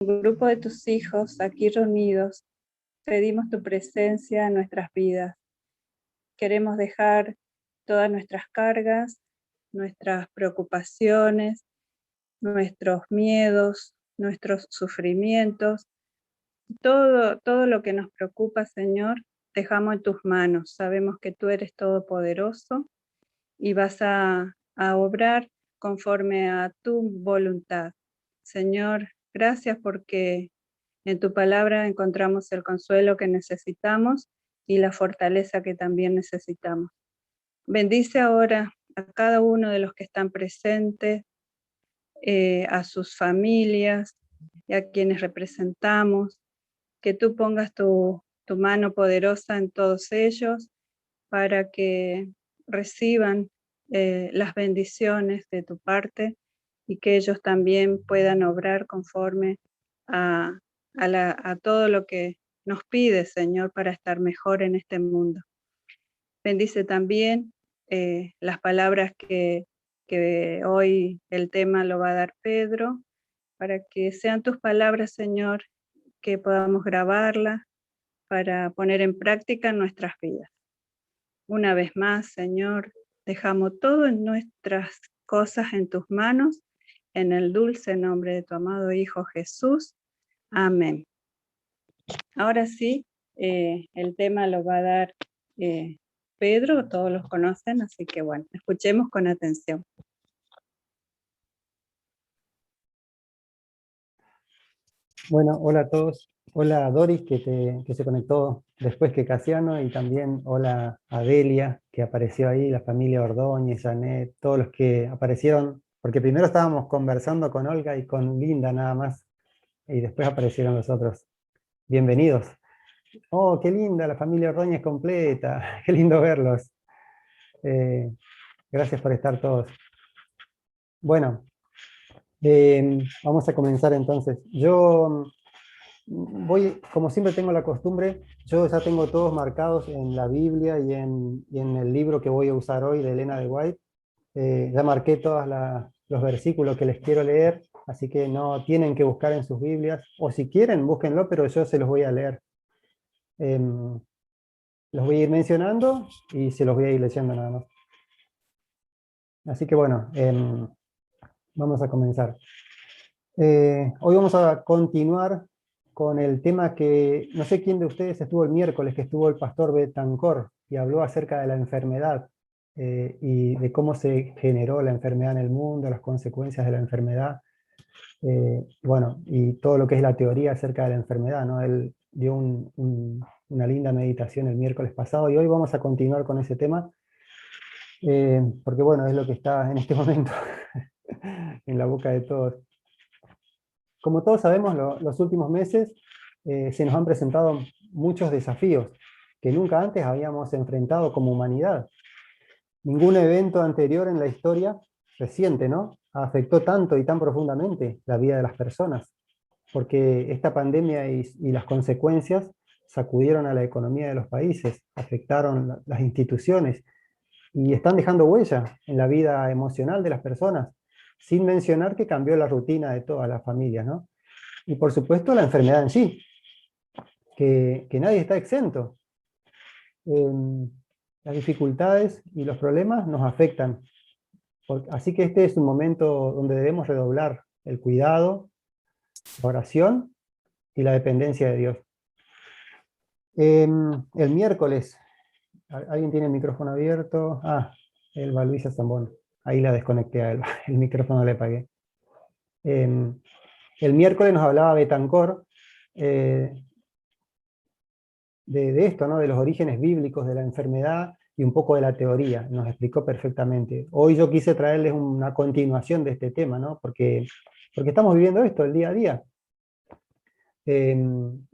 grupo de tus hijos aquí reunidos, pedimos tu presencia en nuestras vidas. Queremos dejar todas nuestras cargas, nuestras preocupaciones, nuestros miedos, nuestros sufrimientos, todo lo que nos preocupa, Señor, dejamos en tus manos. Sabemos que tú eres todopoderoso y vas a obrar conforme a tu voluntad. Señor, gracias porque en tu palabra encontramos el consuelo que necesitamos y la fortaleza que también necesitamos. Bendice ahora a cada uno de los que están presentes, a sus familias y a quienes representamos, que tú pongas tu mano poderosa en todos ellos para que reciban las bendiciones de tu parte y que ellos también puedan obrar conforme a todo lo que nos pide, Señor, para estar mejor en este mundo. Bendice también las palabras que hoy el tema lo va a dar Pedro, para que sean tus palabras, Señor, que podamos grabarlas para poner en práctica en nuestras vidas. Una vez más, Señor, dejamos todo en nuestras cosas en tus manos, en el dulce nombre de tu amado Hijo Jesús. Amén. Ahora sí, el tema lo va a dar Pedro, todos los conocen, así que bueno, escuchemos con atención. Bueno, hola a todos. Hola a Doris, que se conectó después que Casiano, y también hola a Delia, que apareció ahí, la familia Ordóñez, Janet, todos los que aparecieron, porque primero estábamos conversando con Olga y con Linda nada más, y después aparecieron los otros. Bienvenidos. Oh, qué linda, la familia Ordóñez completa, qué lindo verlos. Gracias por estar todos. Bueno, vamos a comenzar entonces. Yo voy, como siempre tengo la costumbre, yo ya tengo todos marcados en la Biblia y en el libro que voy a usar hoy de Elena de White. Ya marqué todos los versículos que les quiero leer, así que no tienen que buscar en sus Biblias, o si quieren, búsquenlo, pero yo se los voy a leer. Los voy a ir mencionando y se los voy a ir leyendo nada más. Así que bueno, vamos a comenzar. Hoy vamos a continuar con el tema que, no sé quién de ustedes estuvo el miércoles, que estuvo el pastor Betancor, y habló acerca de la enfermedad, y de cómo se generó la enfermedad en el mundo, las consecuencias de la enfermedad, bueno, y todo lo que es la teoría acerca de la enfermedad, ¿no? Él dio una linda meditación el miércoles pasado, y hoy vamos a continuar con ese tema, porque bueno, es lo que está en este momento en la boca de todos. Como todos sabemos, los últimos meses se nos han presentado muchos desafíos que nunca antes habíamos enfrentado como humanidad. Ningún evento anterior en la historia reciente, ¿no?, afectó tanto y tan profundamente la vida de las personas, porque esta pandemia y las consecuencias sacudieron a la economía de los países, afectaron las instituciones y están dejando huella en la vida emocional de las personas, sin mencionar que cambió la rutina de todas las familias, ¿no? Y por supuesto la enfermedad en sí, que nadie está exento. Las dificultades y los problemas nos afectan. Así que este es un momento donde debemos redoblar el cuidado, la oración y la dependencia de Dios. El miércoles, ¿alguien tiene el micrófono abierto? Ah, Elba Luisa Zambón. Ahí la desconecté a Elba, el micrófono le apagué. El miércoles nos hablaba Betancor de esto, ¿no?, de los orígenes bíblicos de la enfermedad y un poco de la teoría. Nos explicó perfectamente. Hoy yo quise traerles una continuación de este tema, ¿no?, porque estamos viviendo esto el día a día.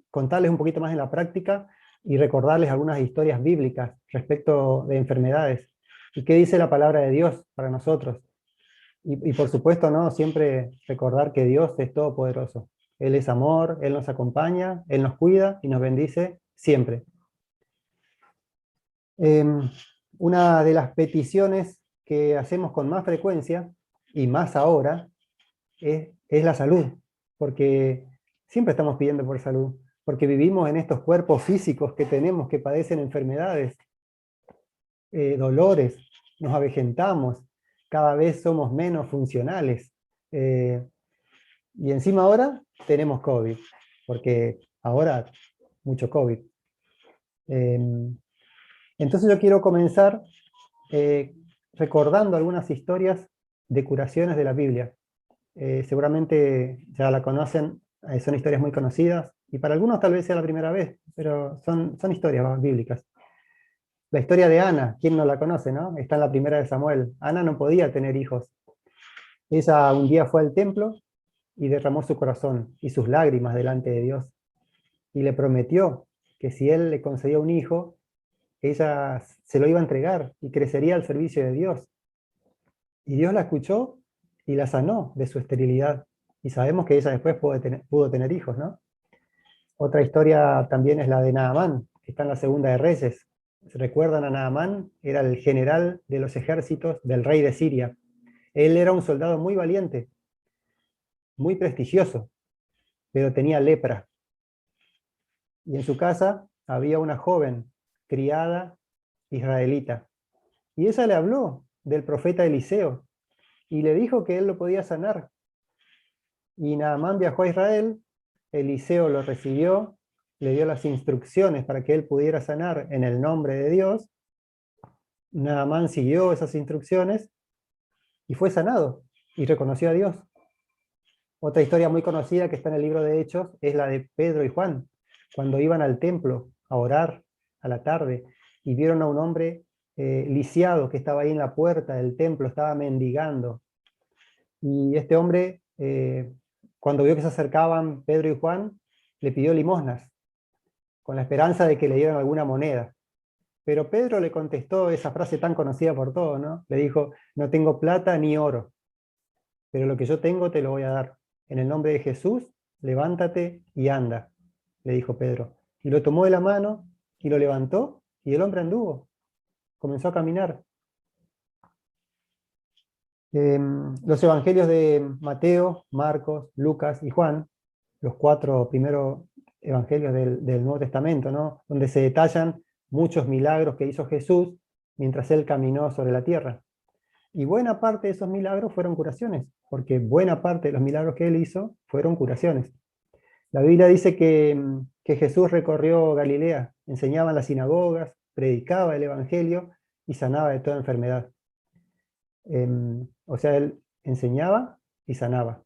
Contarles un poquito más en la práctica y recordarles algunas historias bíblicas respecto de enfermedades. ¿Y qué dice la palabra de Dios para nosotros? Y por supuesto, ¿no?, siempre recordar que Dios es todopoderoso. Él es amor, Él nos acompaña, Él nos cuida y nos bendice siempre. Una de las peticiones que hacemos con más frecuencia, y más ahora, es la salud, porque Siempre estamos pidiendo por salud, porque vivimos en estos cuerpos físicos que tenemos, que padecen enfermedades, dolores, nos avejentamos, cada vez somos menos funcionales. Y encima ahora tenemos COVID, porque ahora mucho COVID. Entonces yo quiero comenzar recordando algunas historias de curaciones de la Biblia. Seguramente ya la conocen, son historias muy conocidas, y para algunos tal vez sea la primera vez, pero son historias bíblicas. La historia de Ana, ¿quién no la conoce, no? Está en la primera de Samuel. Ana no podía tener hijos. Ella un día fue al templo y derramó su corazón y sus lágrimas delante de Dios. Y le prometió que si él le concedía un hijo, ella se lo iba a entregar y crecería al servicio de Dios. Y Dios la escuchó y la sanó de su esterilidad. Y sabemos que ella después pudo tener hijos, ¿no? Otra historia también es la de Naamán, que está en la Segunda de Reyes. ¿Se recuerdan a Naamán? Era el general de los ejércitos del rey de Siria. Él era un soldado muy valiente, muy prestigioso, pero tenía lepra. Y en su casa había una joven, criada israelita. Y ella le habló del profeta Eliseo y le dijo que él lo podía sanar. Y Naamán viajó a Israel, Eliseo lo recibió, le dio las instrucciones para que él pudiera sanar en el nombre de Dios. Naamán siguió esas instrucciones y fue sanado y reconoció a Dios. Otra historia muy conocida que está en el libro de Hechos es la de Pedro y Juan, cuando iban al templo a orar a la tarde y vieron a un hombre lisiado que estaba ahí en la puerta del templo, estaba mendigando. Y este hombre, cuando vio que se acercaban Pedro y Juan, le pidió limosnas, con la esperanza de que le dieran alguna moneda. Pero Pedro le contestó esa frase tan conocida por todos, ¿no? Le dijo, no tengo plata ni oro, pero lo que yo tengo te lo voy a dar. En el nombre de Jesús, levántate y anda, le dijo Pedro. Y lo tomó de la mano y lo levantó, y el hombre anduvo, comenzó a caminar. Los evangelios de Mateo, Marcos, Lucas y Juan, los 4 primeros evangelios del Nuevo Testamento, ¿no? Donde se detallan muchos milagros que hizo Jesús mientras él caminó sobre la tierra. Y buena parte de esos milagros fueron curaciones, porque buena parte de los milagros que él hizo fueron curaciones. La Biblia dice que Jesús recorrió Galilea, enseñaba en las sinagogas, predicaba el evangelio y sanaba de toda enfermedad. O sea, él enseñaba y sanaba.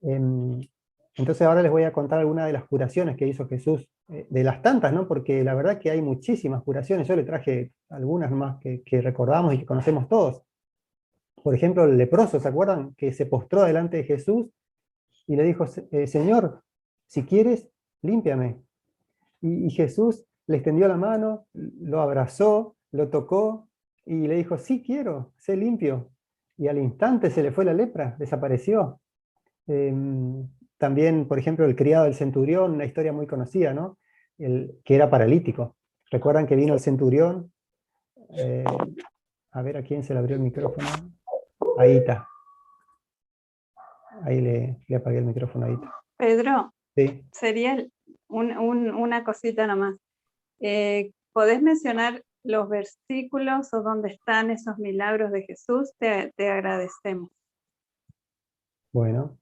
Entonces ahora les voy a contar algunas de las curaciones que hizo Jesús, de las tantas, ¿no? Porque la verdad que hay muchísimas curaciones. Yo le traje algunas más que recordamos y que conocemos todos. Por ejemplo, el leproso, ¿se acuerdan? Que se postró delante de Jesús y le dijo, Señor, si quieres, límpiame. Y Jesús le extendió la mano, lo abrazó, lo tocó y le dijo, sí quiero, sé limpio. Y al instante se le fue la lepra, desapareció. También, por ejemplo, el criado del centurión, una historia muy conocida, ¿no? Que era paralítico. ¿Recuerdan que vino el centurión? A ver a quién se le abrió el micrófono. Ahí está. Ahí le apagué el micrófono ahí. Pedro, Sí. sería una cosita nomás. ¿Podés mencionar los versículos o dónde están esos milagros de Jesús? Te agradecemos. Bueno.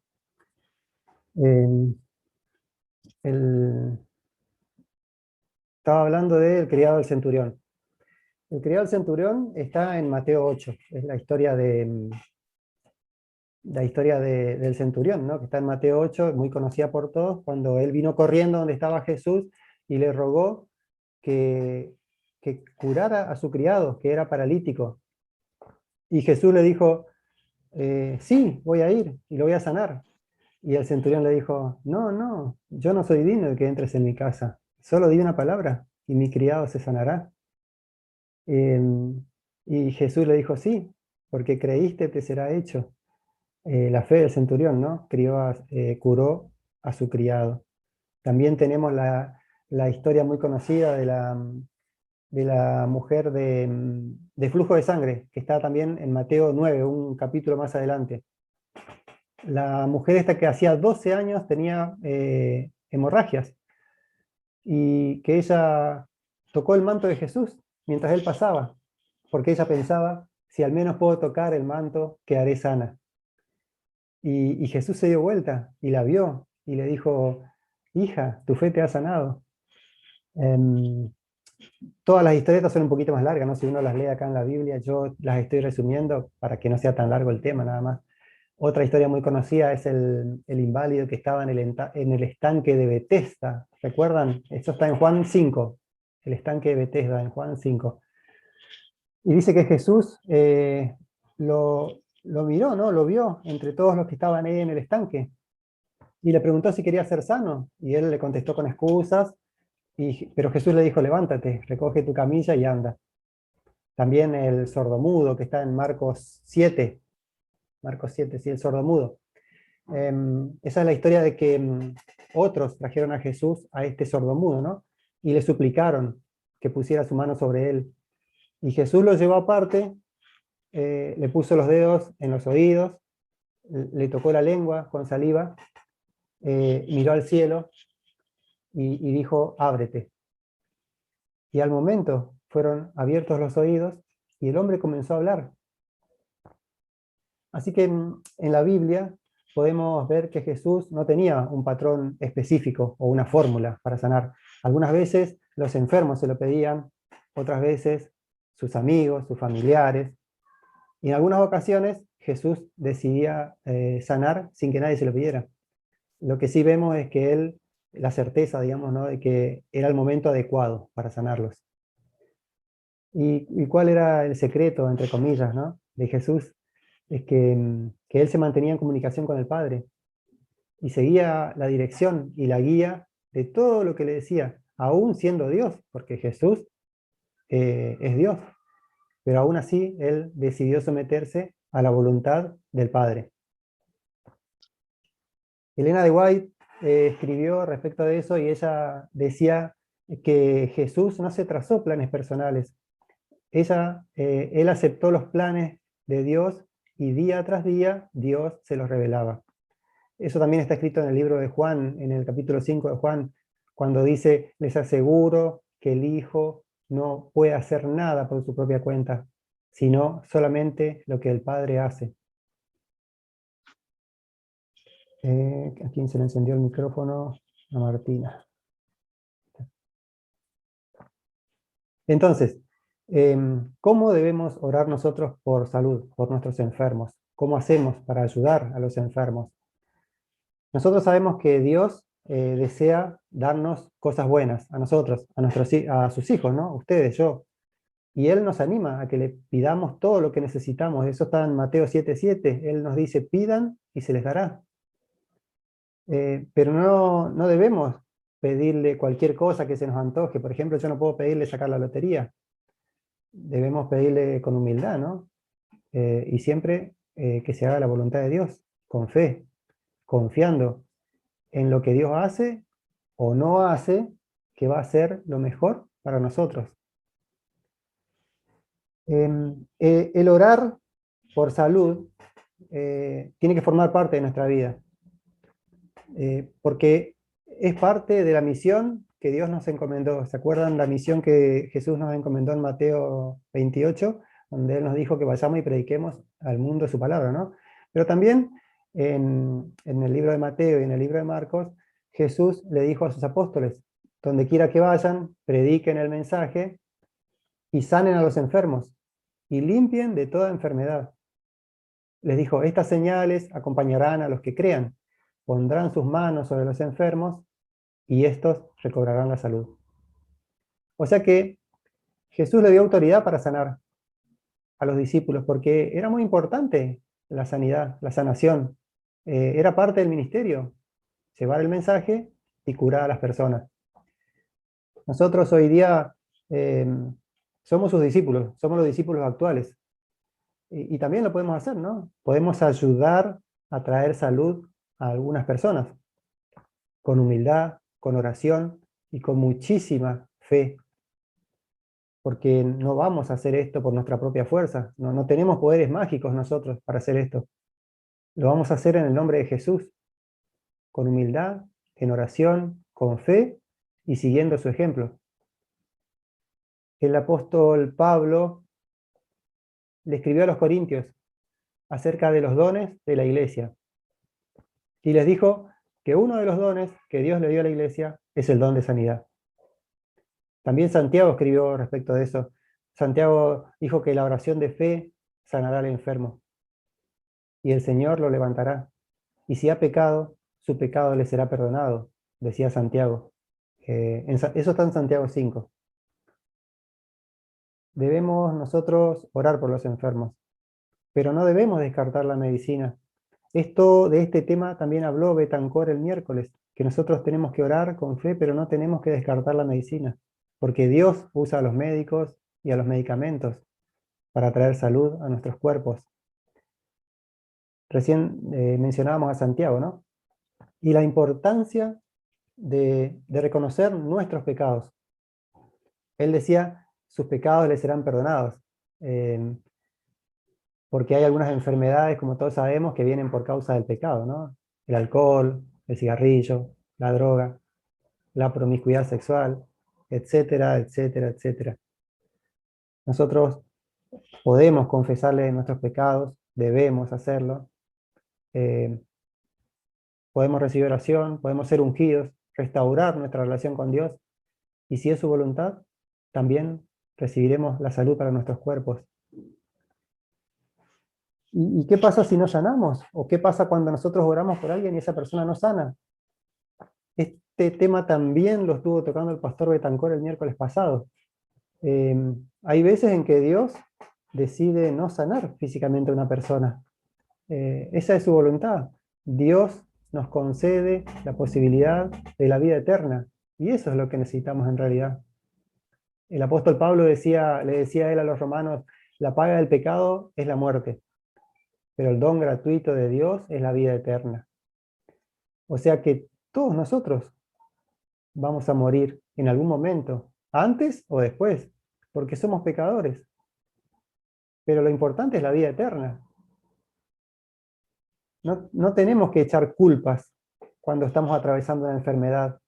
Estaba hablando del criado del centurión. El criado del centurión está en Mateo 8. Es la historia del centurión, ¿no? Que está en Mateo 8, muy conocida por todos, cuando él vino corriendo donde estaba Jesús y le rogó que curara a su criado, que era paralítico. Y Jesús le dijo, sí, voy a ir y lo voy a sanar. Y el centurión le dijo, no, no, yo no soy digno de que entres en mi casa. Solo di una palabra y mi criado se sanará. Y Jesús le dijo, sí, porque creíste te será hecho. La fe del centurión, ¿no? Curó a su criado. También tenemos la historia muy conocida de la mujer de flujo de sangre, que está también en Mateo 9, un capítulo más adelante. la mujer esta que hacía 12 años tenía hemorragias, y que ella tocó el manto de Jesús mientras él pasaba, porque ella pensaba, si al menos puedo tocar el manto, quedaré sana. Y Jesús se dio vuelta y la vio y le dijo, hija, tu fe te ha sanado. Em, Todas las historietas son un poquito más largas, ¿no? Si uno las lee acá en la Biblia, yo las estoy resumiendo para que no sea tan largo el tema nada más. Otra historia muy conocida es el inválido que estaba en el estanque de Betesda. ¿Recuerdan? Eso está en Juan 5, el estanque de Betesda, en Juan 5. Y dice que Jesús lo miró, ¿no? Lo vio entre todos los que estaban ahí en el estanque. Y le preguntó si quería ser sano. Y él le contestó con excusas. Pero Jesús le dijo, levántate, recoge tu camilla y anda. También el sordomudo, que está en Marcos 7, sí, el sordomudo. Esa es la historia de que otros trajeron a Jesús a este sordomudo, ¿no? Y le suplicaron que pusiera su mano sobre él. Y Jesús lo llevó aparte, le puso los dedos en los oídos, le tocó la lengua con saliva, miró al cielo y dijo, ábrete. Y al momento fueron abiertos los oídos y el hombre comenzó a hablar. Así que en la Biblia podemos ver que Jesús no tenía un patrón específico o una fórmula para sanar. Algunas veces los enfermos se lo pedían, otras veces sus amigos, sus familiares. Y en algunas ocasiones Jesús decidía sanar sin que nadie se lo pidiera. Lo que sí vemos es que él, la certeza, digamos, ¿no?, de que era el momento adecuado para sanarlos. ¿Y cuál era el secreto, entre comillas, ¿no?, de Jesús? Es que él se mantenía en comunicación con el Padre y seguía la dirección y la guía de todo lo que le decía, aún siendo Dios, porque Jesús es Dios, pero aún así él decidió someterse a la voluntad del Padre. Elena de White escribió respecto de eso y ella decía que Jesús no se trazó planes personales. Él aceptó los planes de Dios y día tras día Dios se los revelaba. Eso también está escrito en el libro de Juan, en el capítulo 5 de Juan, cuando dice, les aseguro que el Hijo no puede hacer nada por su propia cuenta, sino solamente lo que el Padre hace. ¿A quién se le encendió el micrófono? A Martina. Entonces, ¿cómo debemos orar nosotros por salud, por nuestros enfermos? ¿Cómo hacemos para ayudar a los enfermos? Nosotros sabemos que Dios desea darnos cosas buenas a nosotros, a sus hijos, ¿no? Ustedes, yo. Y Él nos anima a que le pidamos todo lo que necesitamos. Eso está en Mateo 7:7. Él nos dice, pidan y se les dará. Pero no debemos pedirle cualquier cosa que se nos antoje. Por ejemplo, yo no puedo pedirle sacar la lotería. Debemos pedirle con humildad, ¿no? Y siempre que se haga la voluntad de Dios, con fe, confiando en lo que Dios hace o no hace, que va a ser lo mejor para nosotros. El orar por salud tiene que formar parte de nuestra vida, porque es parte de la misión que Dios nos encomendó. ¿Se acuerdan la misión que Jesús nos encomendó en Mateo 28? Donde Él nos dijo que vayamos y prediquemos al mundo su palabra, ¿no? Pero también en el libro de Mateo y en el libro de Marcos, Jesús le dijo a sus apóstoles, donde quiera que vayan, prediquen el mensaje y sanen a los enfermos y limpien de toda enfermedad. Les dijo, estas señales acompañarán a los que crean, pondrán sus manos sobre los enfermos y estos recobrarán la salud. O sea que Jesús le dio autoridad para sanar a los discípulos, porque era muy importante la sanidad, la sanación. Era parte del ministerio, llevar el mensaje y curar a las personas. Nosotros hoy día somos sus discípulos, somos los discípulos actuales. Y también lo podemos hacer, ¿no? Podemos ayudar a traer salud a algunas personas, con humildad, con oración y con muchísima fe. Porque no vamos a hacer esto por nuestra propia fuerza, no tenemos poderes mágicos nosotros para hacer esto. Lo vamos a hacer en el nombre de Jesús, con humildad, en oración, con fe y siguiendo su ejemplo. El apóstol Pablo le escribió a los corintios acerca de los dones de la iglesia y les dijo que uno de los dones que Dios le dio a la iglesia es el don de sanidad. También Santiago escribió respecto de eso. Santiago dijo que la oración de fe sanará al enfermo y el Señor lo levantará. Y si ha pecado, su pecado le será perdonado, decía Santiago. Eso está en Santiago 5. Debemos nosotros orar por los enfermos, pero no debemos descartar la medicina. De este tema también habló Betancor el miércoles, que nosotros tenemos que orar con fe, pero no tenemos que descartar la medicina, porque Dios usa a los médicos y a los medicamentos para traer salud a nuestros cuerpos. Recién mencionábamos a Santiago, ¿no? Y la importancia de reconocer nuestros pecados. Él decía, sus pecados les serán perdonados, porque hay algunas enfermedades, como todos sabemos, que vienen por causa del pecado, ¿no? El alcohol, el cigarrillo, la droga, la promiscuidad sexual, etcétera, etcétera, etcétera. Nosotros podemos confesarle nuestros pecados, debemos hacerlo, podemos recibir oración, podemos ser ungidos, restaurar nuestra relación con Dios, y si es su voluntad, también recibiremos la salud para nuestros cuerpos. ¿Y qué pasa si no sanamos? ¿O qué pasa cuando nosotros oramos por alguien y esa persona no sana? Este tema también lo estuvo tocando el pastor Betancor el miércoles pasado. Hay veces en que Dios decide no sanar físicamente a una persona. Esa es su voluntad. Dios nos concede la posibilidad de la vida eterna. Y eso es lo que necesitamos en realidad. El apóstol Pablo le decía a él a los romanos, la paga del pecado es la muerte, pero el don gratuito de Dios es la vida eterna. O sea que todos nosotros vamos a morir en algún momento, antes o después, porque somos pecadores. Pero lo importante es la vida eterna. No tenemos que echar culpas cuando estamos atravesando una enfermedad.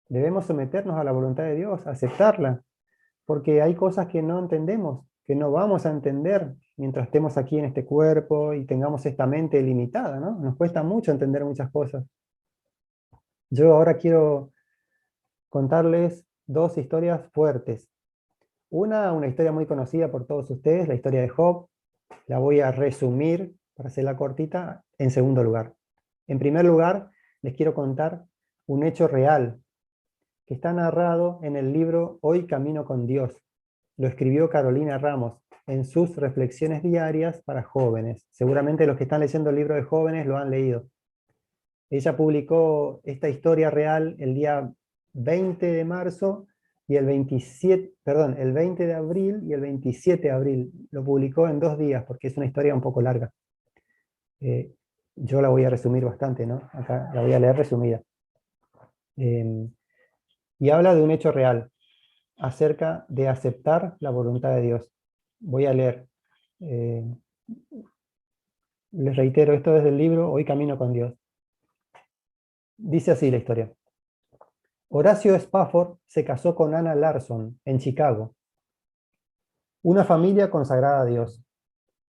Debemos someternos a la voluntad de Dios, aceptarla, porque hay cosas que no entendemos, que no vamos a entender mientras estemos aquí en este cuerpo y tengamos esta mente limitada, ¿no? Nos cuesta mucho entender muchas cosas. Yo ahora quiero contarles dos historias fuertes. Una historia muy conocida por todos ustedes, la historia de Job. La voy a resumir, para hacerla cortita, en segundo lugar. En primer lugar, les quiero contar un hecho real que está narrado en el libro Hoy Camino con Dios. Lo escribió Carolina Ramos en sus reflexiones diarias para jóvenes. Seguramente los que están leyendo el libro de jóvenes lo han leído. Ella publicó esta historia real el día 20 de marzo y el 20 de abril y el 27 de abril. Lo publicó en 2 días porque es una historia un poco larga. Yo la voy a resumir bastante, ¿no? Acá la voy a leer resumida. Y habla de un hecho real acerca de aceptar la voluntad de Dios. Voy a leer. Les reitero, esto es del libro Hoy Camino con Dios. Dice así la historia. Horacio Spafford se casó con Anna Larson en Chicago, una familia consagrada a Dios.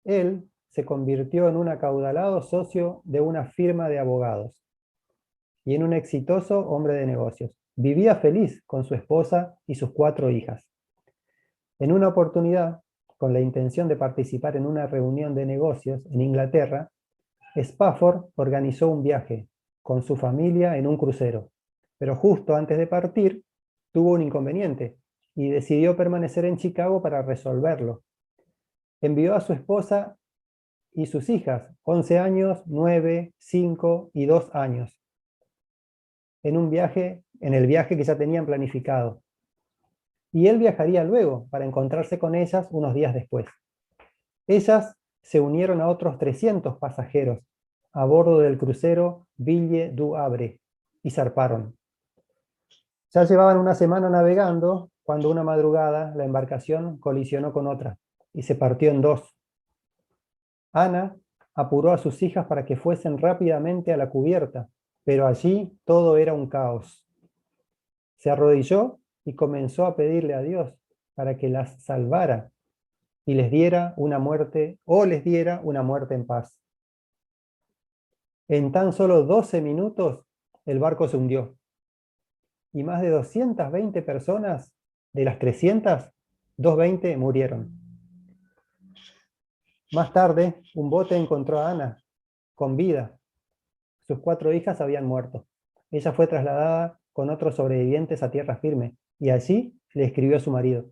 Él se convirtió en un acaudalado socio de una firma de abogados y en un exitoso hombre de negocios. Vivía feliz con su esposa y sus 4 hijas. En una oportunidad, con la intención de participar en una reunión de negocios en Inglaterra, Spafford organizó un viaje con su familia en un crucero, pero justo antes de partir tuvo un inconveniente y decidió permanecer en Chicago para resolverlo. Envió a su esposa y sus hijas, 11 años, 9, 5 y 2 años, en el viaje que ya tenían planificado. Y él viajaría luego para encontrarse con ellas unos días después. Ellas se unieron a otros 300 pasajeros a bordo del crucero Ville du Havre y zarparon. Ya llevaban una semana navegando cuando una madrugada la embarcación colisionó con otra y se partió en 2. Ana, apuró a sus hijas para que fuesen rápidamente a la cubierta, pero allí todo era un caos. Se arrodilló y comenzó a pedirle a Dios para que las salvara y les diera una muerte, o les diera una muerte en paz. En tan solo 12 minutos, el barco se hundió y más de 220 personas, de las 300, 220 murieron. Más tarde, un bote encontró a Ana, con vida. Sus 4 hijas habían muerto. Ella fue trasladada con otros sobrevivientes a tierra firme, y allí le escribió a su marido.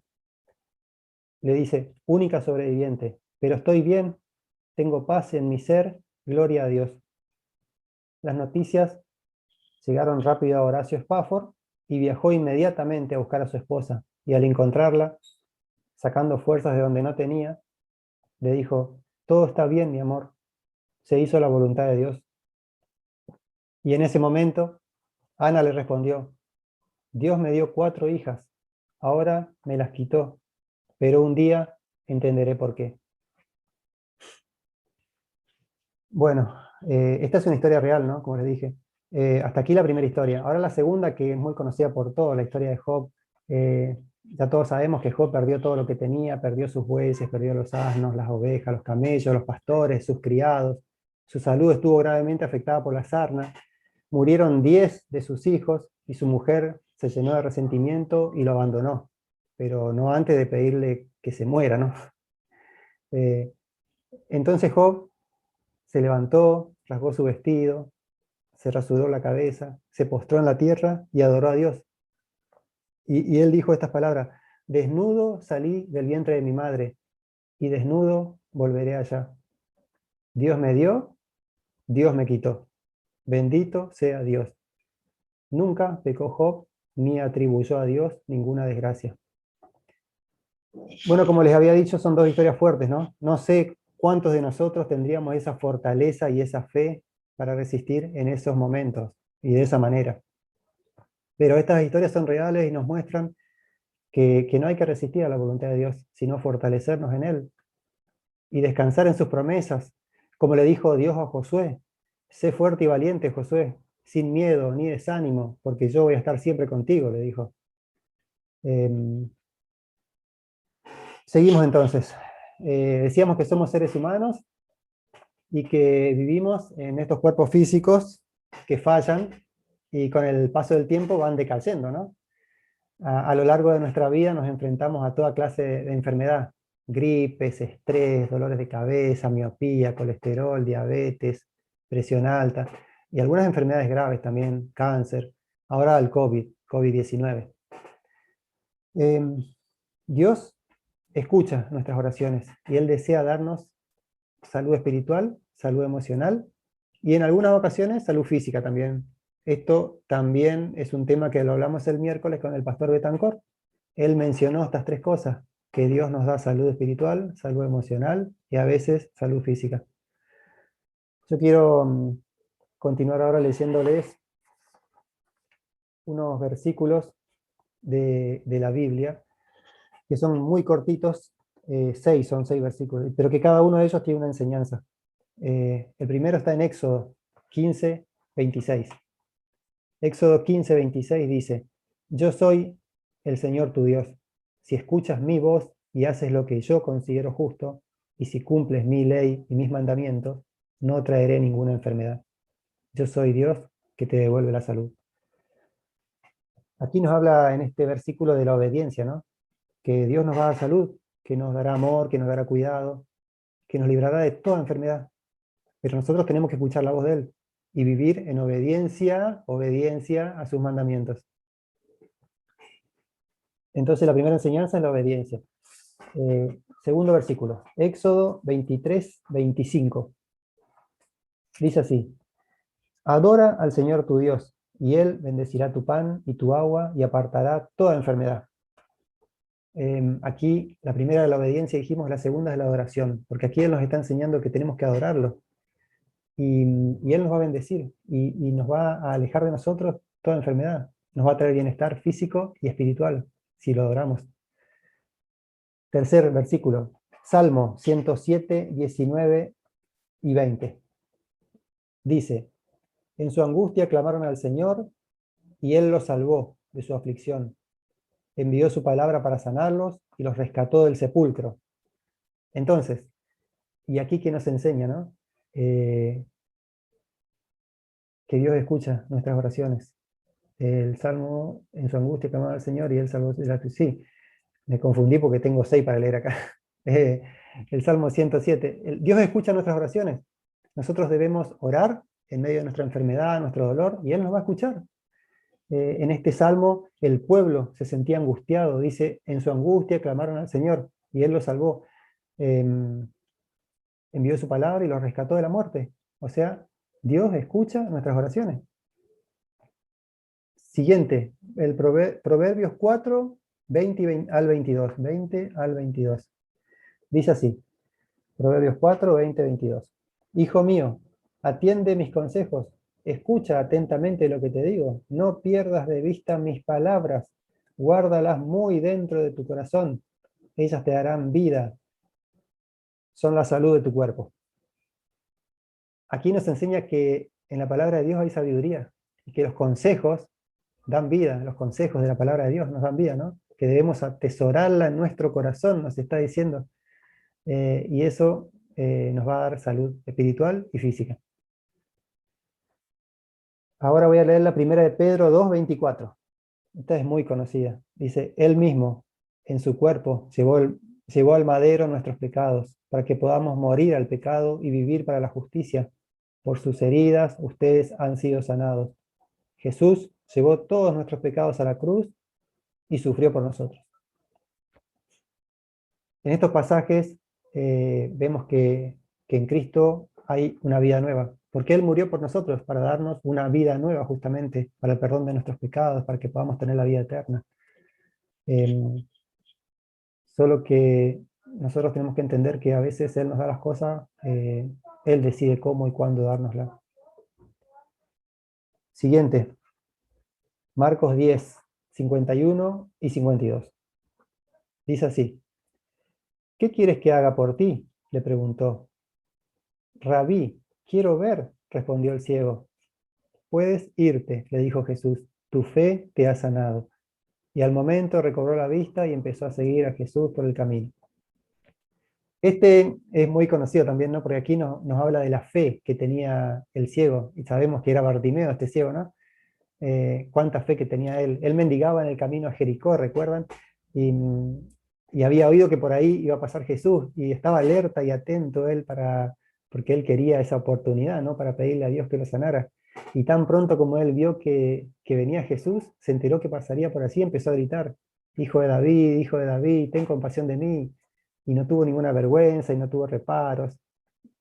Le dice: única sobreviviente, pero estoy bien, tengo paz en mi ser, gloria a Dios. Las noticias llegaron rápido a Horacio Spafford y viajó inmediatamente a buscar a su esposa, y al encontrarla, sacando fuerzas de donde no tenía, le dijo: todo está bien, mi amor, se hizo la voluntad de Dios. Y en ese momento, Ana le respondió: Dios me dio 4 hijas, ahora me las quitó, pero un día entenderé por qué. Bueno, esta es una historia real, ¿no? Como les dije. Hasta aquí la primera historia. Ahora la segunda, que es muy conocida por todos, la historia de Job. Ya todos sabemos que Job perdió todo lo que tenía, perdió sus bueyes, perdió los asnos, las ovejas, los camellos, los pastores, sus criados. Su salud estuvo gravemente afectada por la sarna. Murieron 10 de sus hijos y su mujer se llenó de resentimiento y lo abandonó, pero no antes de pedirle que se muera, ¿no? Entonces Job se levantó, rasgó su vestido, se rasuró la cabeza, se postró en la tierra y adoró a Dios. Y él dijo estas palabras: desnudo salí del vientre de mi madre, y desnudo volveré allá. Dios me dio, Dios me quitó. Bendito sea Dios. Nunca pecó Job, ni atribuyó a Dios ninguna desgracia. Bueno, como les había dicho, son 2 historias fuertes, ¿no? No sé cuántos de nosotros tendríamos esa fortaleza y esa fe para resistir en esos momentos y de esa manera. Pero estas historias son reales y nos muestran que no hay que resistir a la voluntad de Dios, sino fortalecernos en Él y descansar en sus promesas. Como le dijo Dios a Josué: sé fuerte y valiente, Josué, sin miedo ni desánimo, porque yo voy a estar siempre contigo, le dijo. Seguimos entonces. Decíamos que somos seres humanos y que vivimos en estos cuerpos físicos que fallan y con el paso del tiempo van decayendo, ¿no? A lo largo de nuestra vida nos enfrentamos a toda clase de enfermedad: gripes, estrés, dolores de cabeza, miopía, colesterol, diabetes, presión alta y algunas enfermedades graves también, cáncer, ahora el COVID-19. Dios escucha nuestras oraciones y Él desea darnos salud espiritual, salud emocional y en algunas ocasiones salud física también. Esto también es un tema que lo hablamos el miércoles con el pastor Betancor. Él mencionó estas 3 cosas: que Dios nos da salud espiritual, salud emocional y a veces salud física. Yo quiero continuar ahora leyéndoles unos versículos de la Biblia, que son muy cortitos, 6 versículos, pero que cada uno de ellos tiene una enseñanza. El primero está en Éxodo 15, 26. Éxodo 15, 26 dice: yo soy el Señor tu Dios. Si escuchas mi voz y haces lo que yo considero justo, y si cumples mi ley y mis mandamientos, no traeré ninguna enfermedad. Yo soy Dios que te devuelve la salud. Aquí nos habla en este versículo de la obediencia, ¿no? Que Dios nos va a dar salud, que nos dará amor, que nos dará cuidado, que nos librará de toda enfermedad. Pero nosotros tenemos que escuchar la voz de Él y vivir en obediencia a sus mandamientos. Entonces la primera enseñanza es la obediencia. Segundo versículo, Éxodo 23, 25. Dice así: adora al Señor tu Dios, y Él bendecirá tu pan y tu agua y apartará toda enfermedad. Aquí la primera de la obediencia dijimos, la segunda es la adoración, porque aquí Él nos está enseñando que tenemos que adorarlo. Y Él nos va a bendecir y nos va a alejar de nosotros toda enfermedad. Nos va a traer bienestar físico y espiritual, si lo adoramos. Tercer versículo, Salmo 107, 19 y 20. Dice, en su angustia clamaron al Señor y Él los salvó de su aflicción. Envió su palabra para sanarlos y los rescató del sepulcro. Entonces, y aquí que nos enseña, ¿no? Que Dios escucha nuestras oraciones. El Salmo, en su angustia clamaba al Señor y Él salvó de la aflicción. Sí, me confundí porque tengo 6 para leer acá. El Salmo 107. Dios escucha nuestras oraciones. Nosotros debemos orar en medio de nuestra enfermedad, nuestro dolor, y Él nos va a escuchar. En este Salmo, el pueblo se sentía angustiado. Dice, en su angustia clamaron al Señor, y Él los salvó. Envió su palabra y los rescató de la muerte. O sea, Dios escucha nuestras oraciones. Siguiente, el Proverbios 4, 20 al 22. 20 al 22. Dice así, Proverbios 4, 20, 22. Hijo mío, atiende mis consejos, escucha atentamente lo que te digo, no pierdas de vista mis palabras, guárdalas muy dentro de tu corazón, ellas te darán vida, son la salud de tu cuerpo. Aquí nos enseña que en la palabra de Dios hay sabiduría, y que los consejos dan vida, los consejos de la palabra de Dios nos dan vida, ¿no? Que debemos atesorarla en nuestro corazón, nos está diciendo. Y eso nos va a dar salud espiritual y física. Ahora voy a leer la primera de Pedro 2:24. Esta es muy conocida. Dice, Él mismo, en su cuerpo, llevó al madero nuestros pecados, para que podamos morir al pecado y vivir para la justicia. Por sus heridas ustedes han sido sanados. Jesús llevó todos nuestros pecados a la cruz y sufrió por nosotros. En estos pasajes vemos que en Cristo hay una vida nueva, porque Él murió por nosotros para darnos una vida nueva justamente, para el perdón de nuestros pecados, para que podamos tener la vida eterna. Solo que nosotros tenemos que entender que a veces Él nos da las cosas, Él decide cómo y cuándo dárnoslas. Siguiente, Marcos 10, 51 y 52. Dice así, ¿qué quieres que haga por ti?, le preguntó. Rabí, quiero ver, respondió el ciego. Puedes irte, le dijo Jesús, tu fe te ha sanado. Y al momento recobró la vista y empezó a seguir a Jesús por el camino. Este es muy conocido también, ¿no? Porque aquí nos habla de la fe que tenía el ciego, y sabemos que era Bartimeo este ciego, ¿no? Cuánta fe que tenía él. Él mendigaba en el camino a Jericó, ¿recuerdan? Y había oído que por ahí iba a pasar Jesús, y estaba alerta y atento él porque él quería esa oportunidad, ¿no? Para pedirle a Dios que lo sanara. Y tan pronto como él vio que venía Jesús, se enteró que pasaría por así, empezó a gritar, hijo de David, ten compasión de mí. Y no tuvo ninguna vergüenza y no tuvo reparos,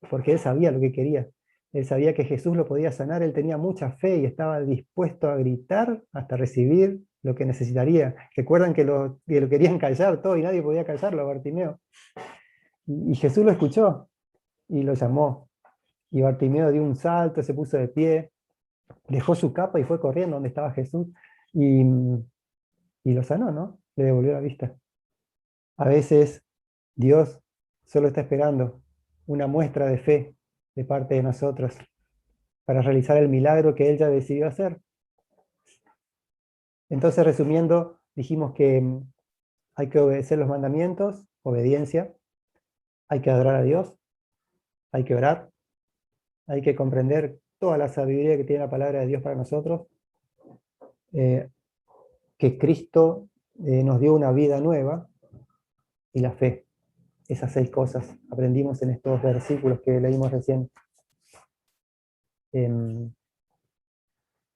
porque él sabía lo que quería. Él sabía que Jesús lo podía sanar, él tenía mucha fe y estaba dispuesto a gritar hasta recibir lo que necesitaría. Recuerdan que lo querían callar todo y nadie podía callarlo a Bartimeo. Y Jesús lo escuchó y lo llamó. Y Bartimeo dio un salto, se puso de pie, dejó su capa y fue corriendo donde estaba Jesús y lo sanó, ¿no? Le devolvió la vista. A veces Dios solo está esperando una muestra de fe de parte de nosotros para realizar el milagro que Él ya decidió hacer. Entonces, resumiendo, dijimos que hay que obedecer los mandamientos, obediencia, hay que adorar a Dios, hay que orar, hay que comprender toda la sabiduría que tiene la palabra de Dios para nosotros, que Cristo nos dio una vida nueva y la fe. Esas 6 cosas aprendimos en estos versículos que leímos recién.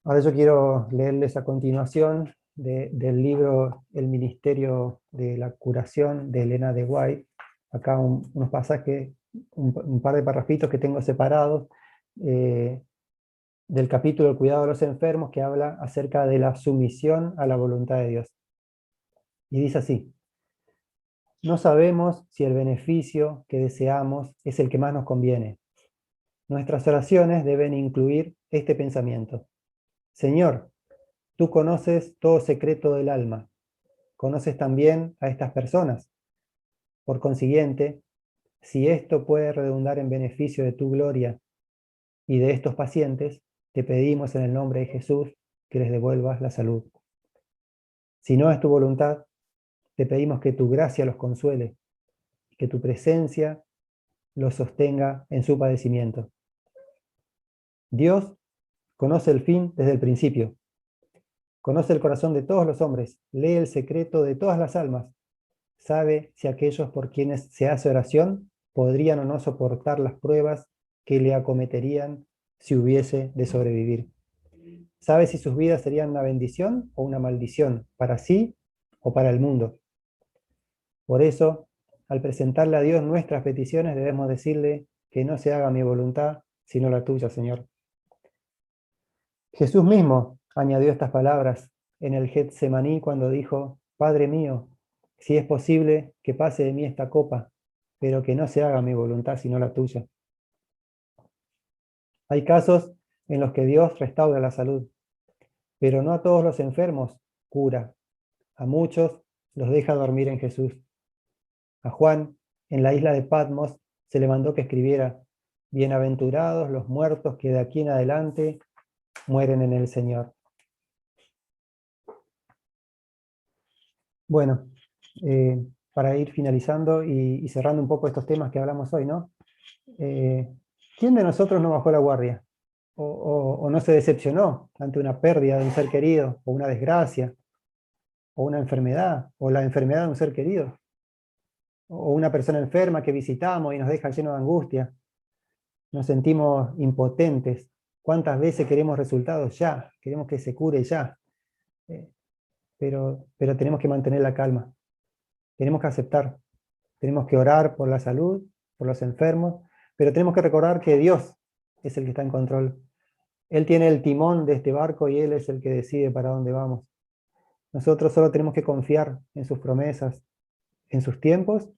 Ahora yo quiero leerles a continuación del libro El Ministerio de la Curación de Elena de White. Acá unos pasajes, un par de parrafitos que tengo separados del capítulo El cuidado de los enfermos, que habla acerca de la sumisión a la voluntad de Dios. Y dice así: no sabemos si el beneficio que deseamos es el que más nos conviene. Nuestras oraciones deben incluir este pensamiento: Señor, tú conoces todo secreto del alma, conoces también a estas personas. Por consiguiente, Si esto puede redundar en beneficio de tu gloria y de estos pacientes, te pedimos en el nombre de Jesús que les devuelvas la salud. Si no es tu voluntad, te pedimos que tu gracia los consuele, que tu presencia los sostenga en su padecimiento. Dios conoce el fin desde el principio. Conoce el corazón de todos los hombres, lee el secreto de todas las almas, sabe si aquellos por quienes se hace oración podrían o no soportar las pruebas que le acometerían si hubiese de sobrevivir. Sabe si sus vidas serían una bendición o una maldición, para sí o para el mundo. Por eso, al presentarle a Dios nuestras peticiones, debemos decirle que no se haga mi voluntad, sino la tuya, Señor. Jesús mismo añadió estas palabras en el Getsemaní cuando dijo: Padre mío, si es posible que pase de mí esta copa, pero que no se haga mi voluntad sino la tuya. Hay casos en los que Dios restaura la salud, pero no a todos los enfermos cura. A muchos los deja dormir en Jesús. A Juan, en la isla de Patmos, se le mandó que escribiera: Bienaventurados los muertos que de aquí en adelante mueren en el Señor. Bueno, para ir finalizando y cerrando un poco estos temas que hablamos hoy, ¿no? ¿Quién de nosotros no bajó la guardia? O no se decepcionó ante una pérdida de un ser querido, o una desgracia, o una enfermedad, o la enfermedad de un ser querido, o una persona enferma que visitamos y nos deja lleno de angustia? Nos sentimos impotentes. ¿Cuántas veces queremos resultados ya? Queremos que se cure ya. Pero tenemos que mantener la calma. Tenemos que aceptar. Tenemos que orar por la salud, por los enfermos, pero tenemos que recordar que Dios es el que está en control. Él tiene el timón de este barco y Él es el que decide para dónde vamos. Nosotros solo tenemos que confiar en sus promesas, en sus tiempos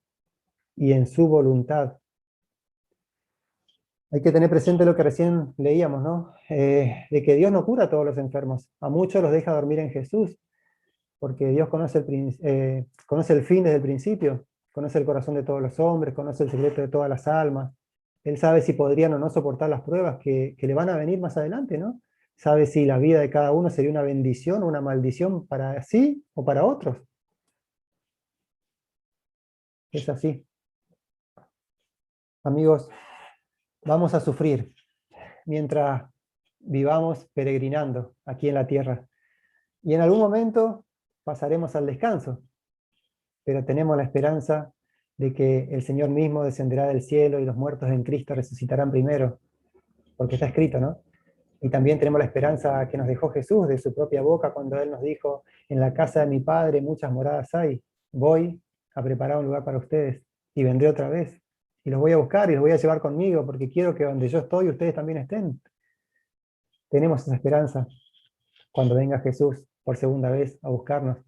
y en su voluntad. Hay que tener presente lo que recién leíamos, ¿no? De que Dios no cura a todos los enfermos. A muchos los deja dormir en Jesús, porque Dios conoce el fin desde el principio, conoce el corazón de todos los hombres, conoce el secreto de todas las almas. Él sabe si podrían o no soportar las pruebas que le van a venir más adelante, ¿no? Sabe si la vida de cada uno sería una bendición o una maldición para sí o para otros. Es así. Amigos, vamos a sufrir mientras vivamos peregrinando aquí en la tierra. Y en algún momento pasaremos al descanso, pero tenemos la esperanza de que el Señor mismo descenderá del cielo y los muertos en Cristo resucitarán primero, porque está escrito, ¿no? Y también tenemos la esperanza que nos dejó Jesús de su propia boca cuando Él nos dijo: en la casa de mi Padre muchas moradas hay, voy a preparar un lugar para ustedes y vendré otra vez. Y los voy a buscar y los voy a llevar conmigo porque quiero que donde yo estoy ustedes también estén. Tenemos esa esperanza cuando venga Jesús por segunda vez a buscarnos.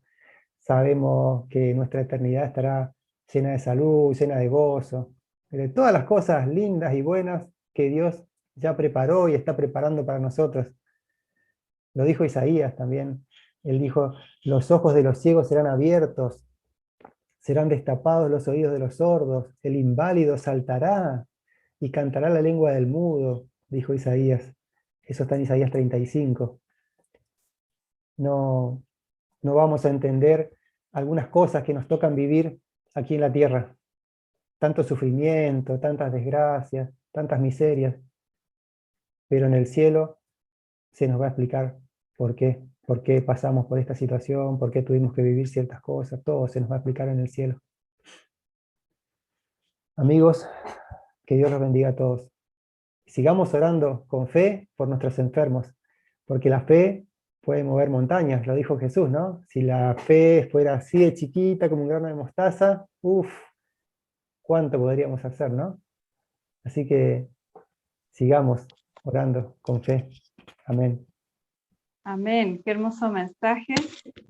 Sabemos que nuestra eternidad estará llena de salud, llena de gozo, de todas las cosas lindas y buenas que Dios ya preparó y está preparando para nosotros. Lo dijo Isaías también. Él dijo: los ojos de los ciegos serán abiertos, serán destapados los oídos de los sordos, el inválido saltará y cantará la lengua del mudo, dijo Isaías. Eso está en Isaías 35. No, no vamos a entender algunas cosas que nos tocan vivir aquí en la tierra. Tanto sufrimiento, tantas desgracias, tantas miserias. Pero en el cielo se nos va a explicar por qué pasamos por esta situación, por qué tuvimos que vivir ciertas cosas, todo se nos va a explicar en el cielo. Amigos, que Dios los bendiga a todos. Sigamos orando con fe por nuestros enfermos, porque la fe puede mover montañas, lo dijo Jesús, ¿no? Si la fe fuera así de chiquita como un grano de mostaza, cuánto podríamos hacer, ¿no? Así que sigamos orando con fe. Amén. Amén, qué hermoso mensaje.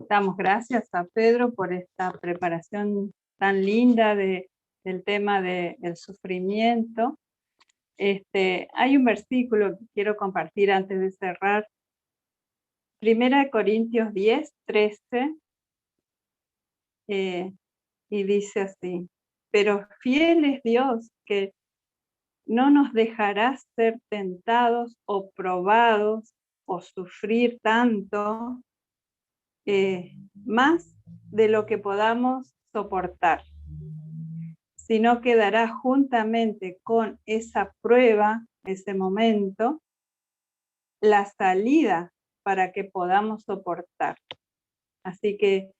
Damos gracias a Pedro por esta preparación tan linda del tema del sufrimiento. Hay un versículo que quiero compartir antes de cerrar. 1 Corintios 10, 13, y dice así: pero fiel es Dios, que no nos dejará ser tentados o probados o sufrir tanto, más de lo que podamos soportar, sino que dará juntamente con esa prueba, ese momento, la salida para que podamos soportar. Así que